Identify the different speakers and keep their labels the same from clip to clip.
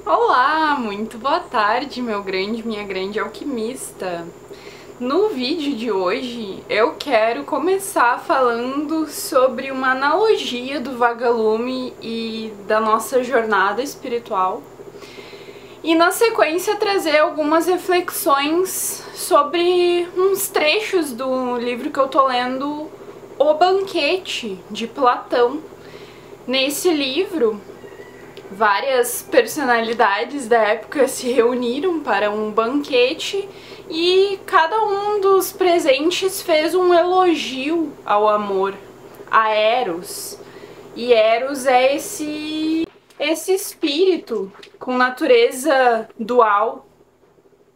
Speaker 1: Olá, muito boa tarde, minha grande alquimista. No vídeo de hoje eu quero começar falando sobre uma analogia do vagalume e da nossa jornada espiritual. E na sequência trazer algumas reflexões sobre uns trechos do livro que eu tô lendo, O Banquete, de Platão. Nesse livro, várias personalidades da época se reuniram para um banquete e cada um dos presentes fez um elogio ao amor, a Eros. E Eros é esse espírito com natureza dual,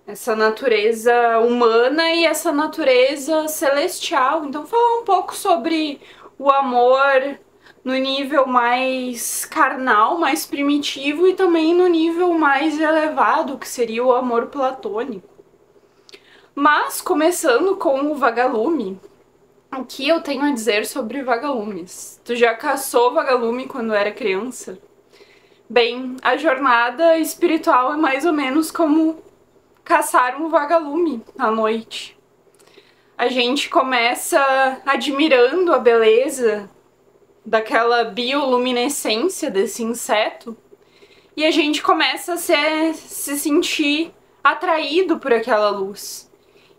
Speaker 1: essa natureza humana e essa natureza celestial. Então falar um pouco sobre o amor no nível mais carnal, mais primitivo, e também no nível mais elevado, que seria o amor platônico. Mas, começando com o vagalume, o que eu tenho a dizer sobre vagalumes? Tu já caçou vagalume quando era criança? Bem, a jornada espiritual é mais ou menos como caçar um vagalume à noite. A gente começa admirando a beleza daquela bioluminescência desse inseto e a gente começa a se sentir atraído por aquela luz.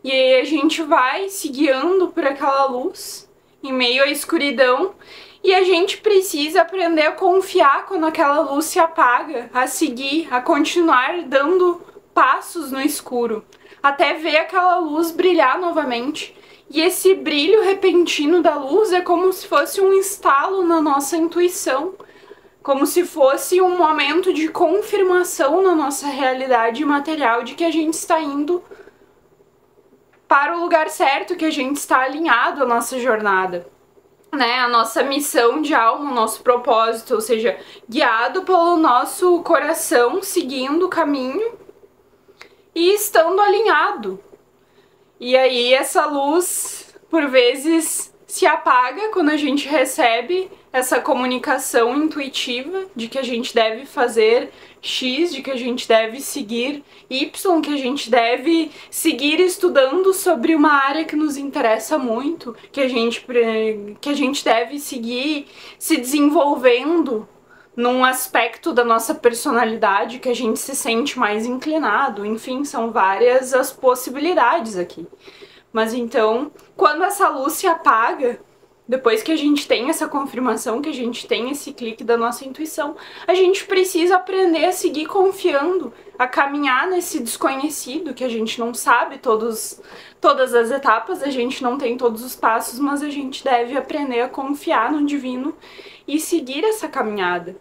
Speaker 1: E aí a gente vai se guiando por aquela luz em meio à escuridão e a gente precisa aprender a confiar quando aquela luz se apaga, a seguir, a continuar dando passos no escuro, até ver aquela luz brilhar novamente. E esse brilho repentino da luz é como se fosse um estalo na nossa intuição, como se fosse um momento de confirmação na nossa realidade material de que a gente está indo para o lugar certo, que a gente está alinhado à nossa jornada, né? A nossa missão de alma, o nosso propósito, ou seja, guiado pelo nosso coração, seguindo o caminho e estando alinhado. E aí essa luz, por vezes, se apaga quando a gente recebe essa comunicação intuitiva de que a gente deve fazer X, de que a gente deve seguir Y, que a gente deve seguir estudando sobre uma área que nos interessa muito, que a gente deve seguir se desenvolvendo num aspecto da nossa personalidade que a gente se sente mais inclinado. Enfim, são várias as possibilidades aqui. Mas então, quando essa luz se apaga, depois que a gente tem essa confirmação, que a gente tem esse clique da nossa intuição, a gente precisa aprender a seguir confiando, a caminhar nesse desconhecido, que a gente não sabe todas as etapas, a gente não tem todos os passos, mas a gente deve aprender a confiar no divino e seguir essa caminhada.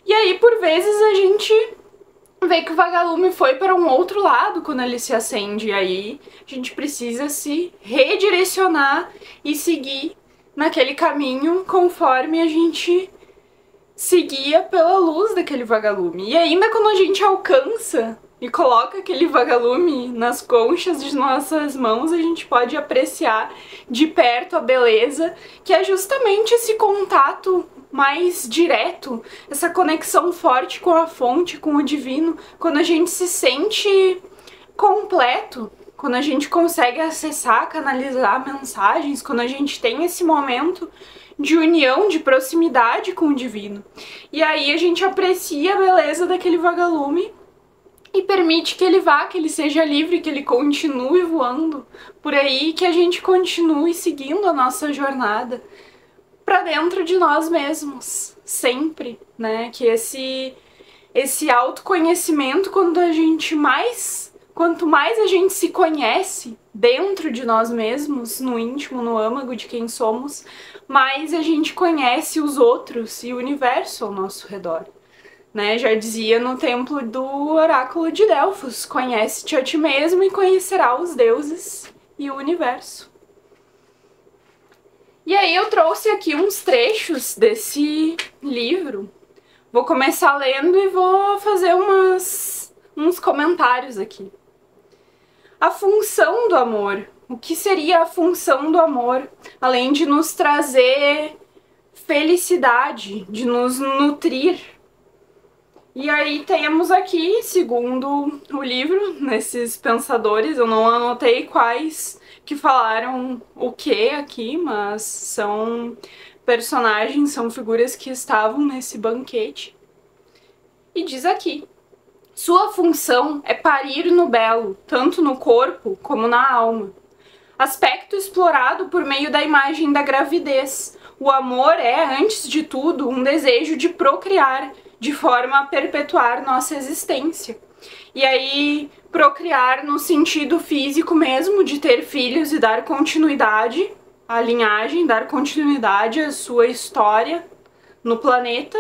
Speaker 1: E aí, por vezes, a gente vê que o vagalume foi para um outro lado quando ele se acende, e aí a gente precisa se redirecionar e seguir naquele caminho conforme a gente seguia pela luz daquele vagalume. E ainda quando a gente alcança e coloca aquele vagalume nas conchas de nossas mãos, a gente pode apreciar de perto a beleza, que é justamente esse contato mais direto, essa conexão forte com a fonte, com o divino, quando a gente se sente completo, quando a gente consegue acessar, canalizar mensagens, quando a gente tem esse momento de união, de proximidade com o divino. E aí a gente aprecia a beleza daquele vagalume e permite que ele vá, que ele seja livre, que ele continue voando por aí, que a gente continue seguindo a nossa jornada para dentro de nós mesmos, sempre, né? Que esse autoconhecimento, quanto mais a gente se conhece dentro de nós mesmos, no íntimo, no âmago de quem somos, mais a gente conhece os outros e o universo ao nosso redor. Né? Já dizia no templo do oráculo de Delfos: conhece-te a ti mesmo e conhecerá os deuses e o universo. E aí eu trouxe aqui uns trechos desse livro. Vou começar lendo e vou fazer uns comentários aqui. A função do amor. O que seria a função do amor? Além de nos trazer felicidade, de nos nutrir, E aí temos aqui, segundo o livro, nesses pensadores, eu não anotei quais que falaram o que aqui, mas são personagens, são figuras que estavam nesse banquete. E diz aqui: sua função é parir no belo, tanto no corpo como na alma. Aspecto explorado por meio da imagem da gravidez. O amor é, antes de tudo, um desejo de procriar, de forma a perpetuar nossa existência. E aí, procriar no sentido físico mesmo, de ter filhos e dar continuidade à linhagem, dar continuidade à sua história no planeta.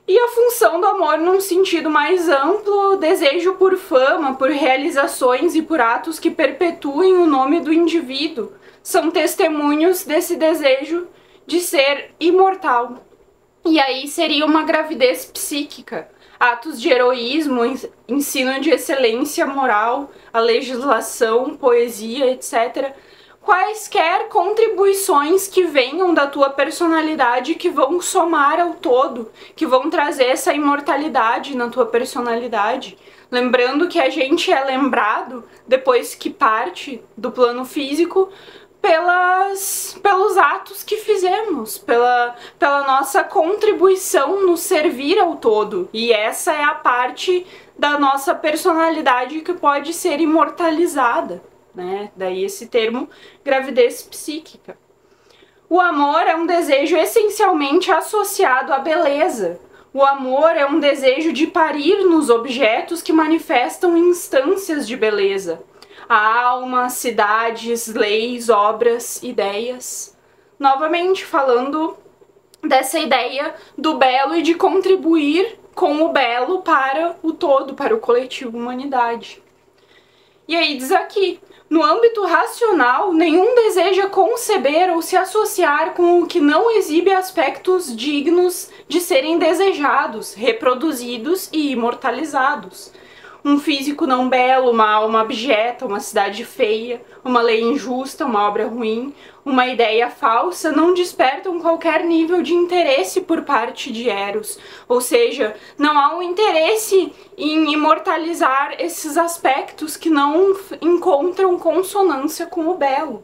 Speaker 1: E a função do amor num sentido mais amplo, desejo por fama, por realizações e por atos que perpetuem o nome do indivíduo, são testemunhos desse desejo de ser imortal. E aí seria uma gravidez psíquica, atos de heroísmo, ensino de excelência moral, a legislação, poesia, etc., quaisquer contribuições que venham da tua personalidade, que vão somar ao todo, que vão trazer essa imortalidade na tua personalidade. Lembrando que a gente é lembrado, depois que parte do plano físico, pelos atos que fizemos, pela nossa contribuição no servir ao todo. E essa é a parte da nossa personalidade que pode ser imortalizada, né? Daí esse termo gravidez psíquica. O amor é um desejo essencialmente associado à beleza. O amor é um desejo de parir nos objetos que manifestam instâncias de beleza. A alma, cidades, leis, obras, ideias. Novamente falando dessa ideia do belo e de contribuir com o belo para o todo, para o coletivo humanidade. E aí diz aqui: no âmbito racional, nenhum deseja conceber ou se associar com o que não exibe aspectos dignos de serem desejados, reproduzidos e imortalizados. Um físico não belo, uma alma abjeta, uma cidade feia, uma lei injusta, uma obra ruim, uma ideia falsa não despertam qualquer nível de interesse por parte de Eros. Ou seja, não há um interesse em imortalizar esses aspectos que não encontram consonância com o belo.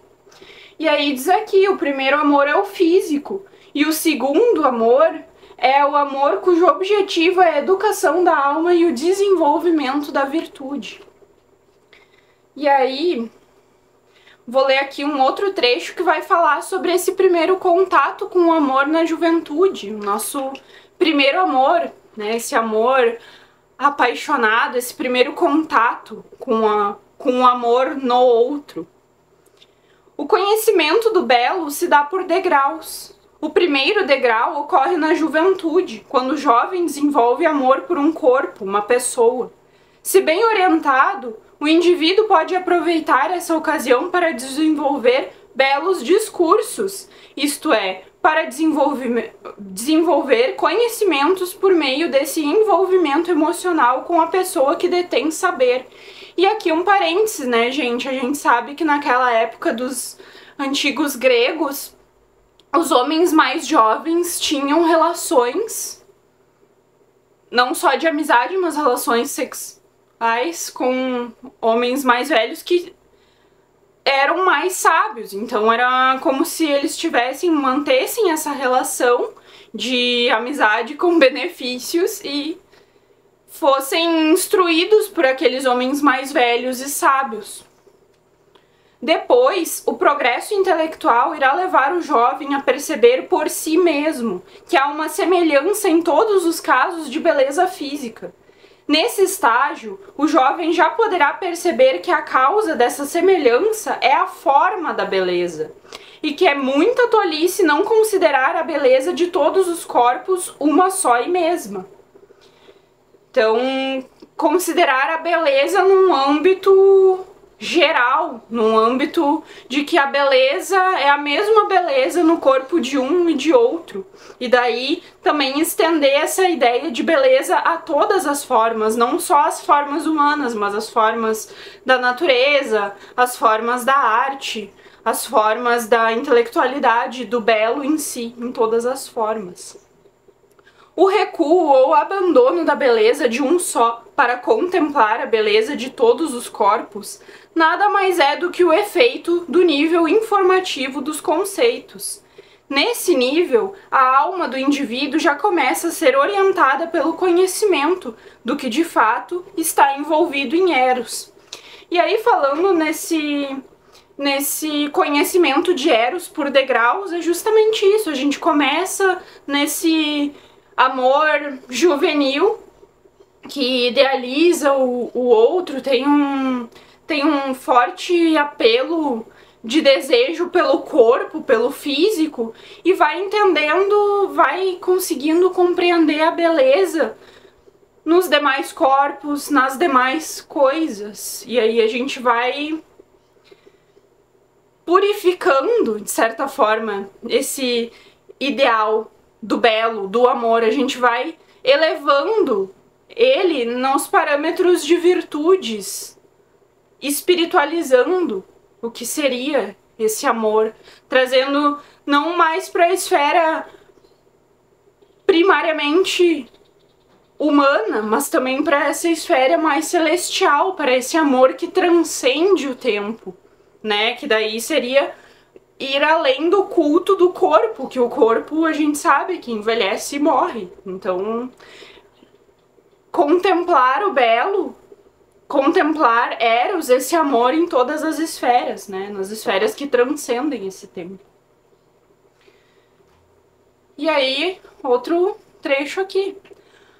Speaker 1: E aí diz aqui, o primeiro amor é o físico, e o segundo amor é o amor cujo objetivo é a educação da alma e o desenvolvimento da virtude. E aí, vou ler aqui um outro trecho que vai falar sobre esse primeiro contato com o amor na juventude, o nosso primeiro amor, né? Esse amor apaixonado, esse primeiro contato com o amor no outro. O conhecimento do belo se dá por degraus. O primeiro degrau ocorre na juventude, quando o jovem desenvolve amor por um corpo, uma pessoa. Se bem orientado, o indivíduo pode aproveitar essa ocasião para desenvolver belos discursos, isto é, para desenvolver conhecimentos por meio desse envolvimento emocional com a pessoa que detém saber. E aqui um parênteses, né, gente? A gente sabe que naquela época dos antigos gregos, os homens mais jovens tinham relações, não só de amizade, mas relações sexuais com homens mais velhos que eram mais sábios. Então era como se eles mantessem essa relação de amizade com benefícios e fossem instruídos por aqueles homens mais velhos e sábios. Depois, o progresso intelectual irá levar o jovem a perceber por si mesmo que há uma semelhança em todos os casos de beleza física. Nesse estágio, o jovem já poderá perceber que a causa dessa semelhança é a forma da beleza, e que é muita tolice não considerar a beleza de todos os corpos uma só e mesma. Então, considerar a beleza num âmbito geral, num âmbito de que a beleza é a mesma beleza no corpo de um e de outro. E daí também estender essa ideia de beleza a todas as formas, não só as formas humanas, mas as formas da natureza, as formas da arte, as formas da intelectualidade, do belo em si, em todas as formas. O recuo ou abandono da beleza de um só para contemplar a beleza de todos os corpos nada mais é do que o efeito do nível informativo dos conceitos. Nesse nível, a alma do indivíduo já começa a ser orientada pelo conhecimento do que de fato está envolvido em Eros. E aí, falando nesse conhecimento de Eros por degraus, é justamente isso. A gente começa nesse amor juvenil que idealiza o outro, tem um forte apelo de desejo pelo corpo, pelo físico, e vai entendendo, vai conseguindo compreender a beleza nos demais corpos, nas demais coisas. E aí a gente vai purificando, de certa forma, esse ideal do belo, do amor. A gente vai elevando ele nos parâmetros de virtudes, espiritualizando o que seria esse amor, trazendo não mais para a esfera primariamente humana, mas também para essa esfera mais celestial, para esse amor que transcende o tempo, né? Que daí seria ir além do culto do corpo, que o corpo a gente sabe que envelhece e morre. Então, contemplar o belo, contemplar Eros, esse amor em todas as esferas, né? Nas esferas que transcendem esse tempo. E aí, outro trecho aqui.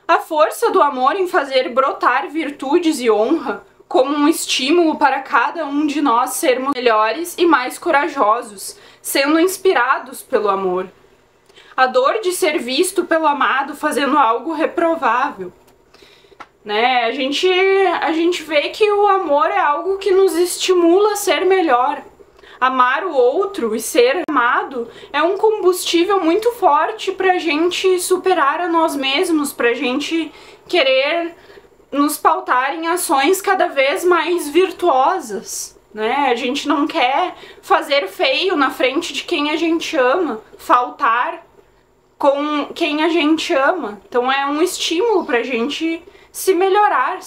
Speaker 1: A força do amor em fazer brotar virtudes e honra como um estímulo para cada um de nós sermos melhores e mais corajosos, sendo inspirados pelo amor. A dor de ser visto pelo amado fazendo algo reprovável. Né? A gente vê que o amor é algo que nos estimula a ser melhor. Amar o outro e ser amado é um combustível muito forte pra gente superar a nós mesmos, pra gente querer nos pautar em ações cada vez mais virtuosas, né? A gente não quer fazer feio na frente de quem a gente ama, faltar com quem a gente ama. Então é um estímulo pra gente se melhorar,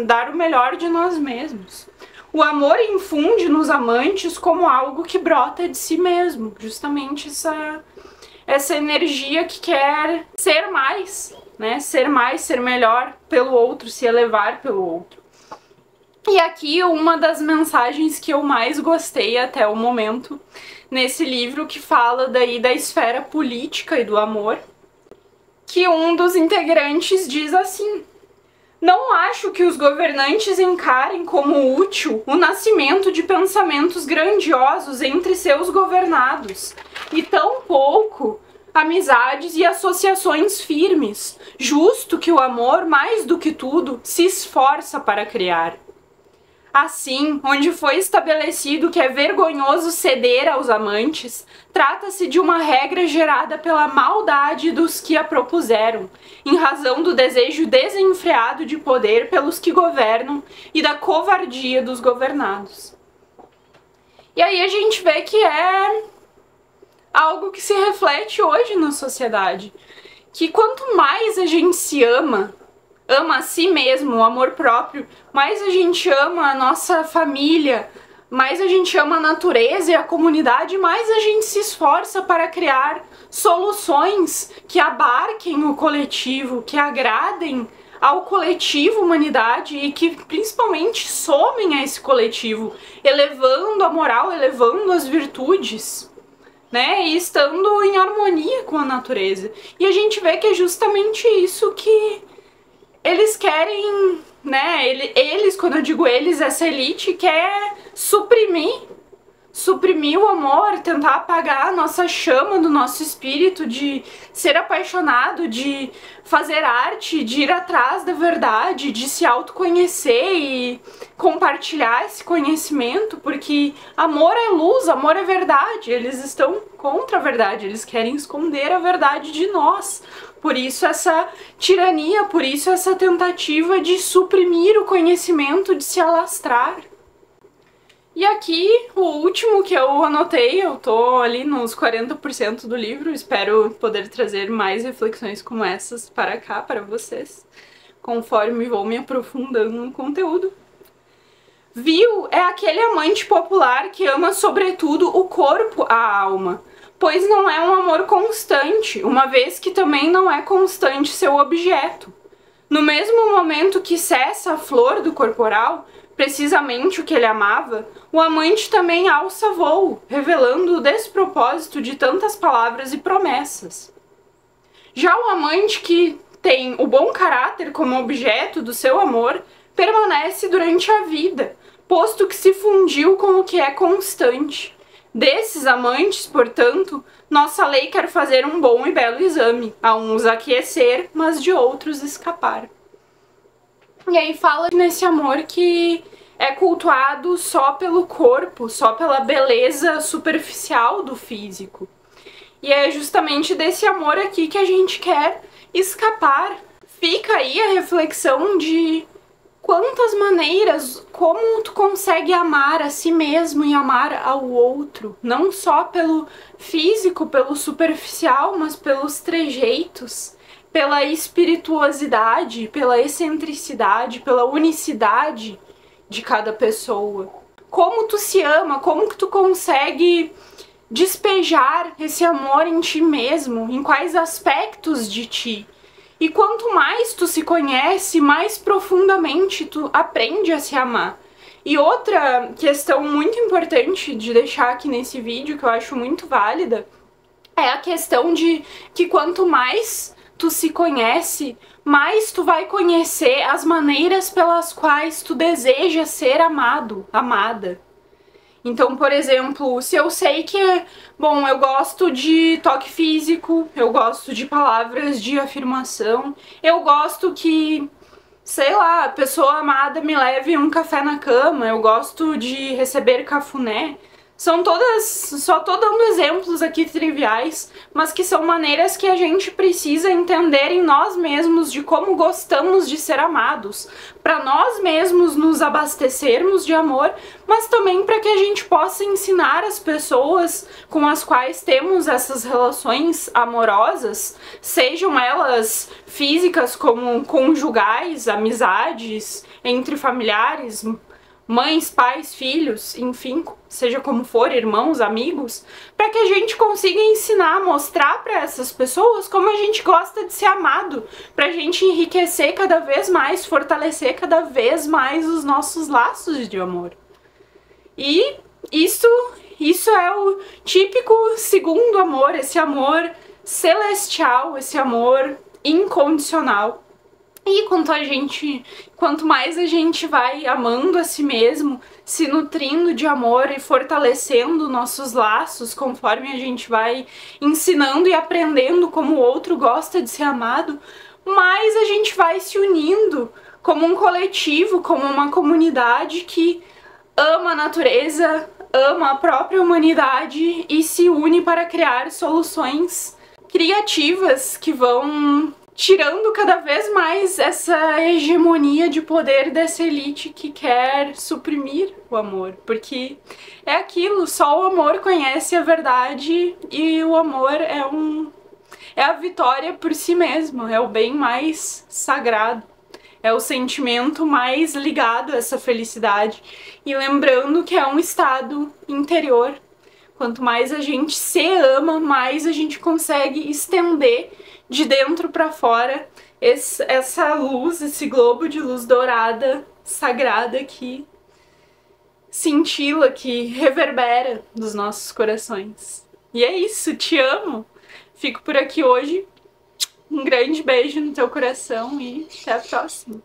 Speaker 1: dar o melhor de nós mesmos. O amor infunde nos amantes como algo que brota de si mesmo, justamente essa energia que quer ser mais, né? Ser mais, ser melhor pelo outro, se elevar pelo outro. E aqui uma das mensagens que eu mais gostei até o momento nesse livro, que fala daí da esfera política e do amor, que um dos integrantes diz assim: não acho que os governantes encarem como útil o nascimento de pensamentos grandiosos entre seus governados, e tampouco amizades e associações firmes, justo que o amor, mais do que tudo, se esforça para criar. Assim, onde foi estabelecido que é vergonhoso ceder aos amantes, trata-se de uma regra gerada pela maldade dos que a propuseram, em razão do desejo desenfreado de poder pelos que governam e da covardia dos governados. E aí a gente vê que é algo que se reflete hoje na sociedade, que quanto mais a gente se ama a si mesmo, o amor próprio, mais a gente ama a nossa família, mais a gente ama a natureza e a comunidade, mais a gente se esforça para criar soluções que abarquem o coletivo, que agradem ao coletivo humanidade e que principalmente somem a esse coletivo, elevando a moral, elevando as virtudes, né, e estando em harmonia com a natureza. E a gente vê que é justamente isso que eles querem, né, eles, quando eu digo eles, essa elite quer suprimir o amor, tentar apagar a nossa chama do nosso espírito de ser apaixonado, de fazer arte, de ir atrás da verdade, de se autoconhecer e compartilhar esse conhecimento, porque amor é luz, amor é verdade. Eles estão contra a verdade, eles querem esconder a verdade de nós. Por isso essa tirania, por isso essa tentativa de suprimir o conhecimento, de se alastrar. E aqui, o último que eu anotei, eu tô ali nos 40% do livro, espero poder trazer mais reflexões como essas para cá, para vocês, conforme vou me aprofundando no conteúdo. Viu é aquele amante popular que ama sobretudo o corpo à alma, pois não é um amor constante, uma vez que também não é constante seu objeto. No mesmo momento que cessa a flor do corporal, precisamente o que ele amava, o amante também alça voo, revelando o despropósito de tantas palavras e promessas. Já o amante que tem o bom caráter como objeto do seu amor, permanece durante a vida, posto que se fundiu com o que é constante. Desses amantes, portanto, nossa lei quer fazer um bom e belo exame, a uns aquecer, mas de outros escapar. E aí fala nesse amor que é cultuado só pelo corpo, só pela beleza superficial do físico. E é justamente desse amor aqui que a gente quer escapar. Fica aí a reflexão de quantas maneiras, como tu consegue amar a si mesmo e amar ao outro, não só pelo físico, pelo superficial, mas pelos trejeitos, pela espirituosidade, pela excentricidade, pela unicidade de cada pessoa. Como tu se ama, como que tu consegue despejar esse amor em ti mesmo, em quais aspectos de ti. E quanto mais tu se conhece, mais profundamente tu aprende a se amar. E outra questão muito importante de deixar aqui nesse vídeo, que eu acho muito válida, é a questão de que quanto mais tu se conhece, mais tu vai conhecer as maneiras pelas quais tu deseja ser amado, amada. Então, por exemplo, se eu sei que, bom, eu gosto de toque físico, eu gosto de palavras de afirmação, eu gosto que, sei lá, a pessoa amada me leve um café na cama, eu gosto de receber cafuné. São todas, só tô dando exemplos aqui triviais, mas que são maneiras que a gente precisa entender em nós mesmos de como gostamos de ser amados, para nós mesmos nos abastecermos de amor, mas também para que a gente possa ensinar as pessoas com as quais temos essas relações amorosas, sejam elas físicas como conjugais, amizades, entre familiares, mães, pais, filhos, enfim, seja como for, irmãos, amigos, para que a gente consiga ensinar, mostrar para essas pessoas como a gente gosta de ser amado, para a gente enriquecer cada vez mais, fortalecer cada vez mais os nossos laços de amor. E isso é o típico segundo amor, esse amor celestial, esse amor incondicional. E quanto mais a gente vai amando a si mesmo, se nutrindo de amor e fortalecendo nossos laços, conforme a gente vai ensinando e aprendendo como o outro gosta de ser amado, mais a gente vai se unindo como um coletivo, como uma comunidade que ama a natureza, ama a própria humanidade e se une para criar soluções criativas que vão tirando cada vez mais essa hegemonia de poder dessa elite que quer suprimir o amor, porque é aquilo, só o amor conhece a verdade e o amor é a vitória por si mesmo, é o bem mais sagrado, é o sentimento mais ligado a essa felicidade, e lembrando que é um estado interior. Quanto mais a gente se ama, mais a gente consegue estender de dentro para fora essa luz, esse globo de luz dourada, sagrada que cintila, que reverbera dos nossos corações. E é isso, te amo! Fico por aqui hoje. Um grande beijo no teu coração e até a próxima!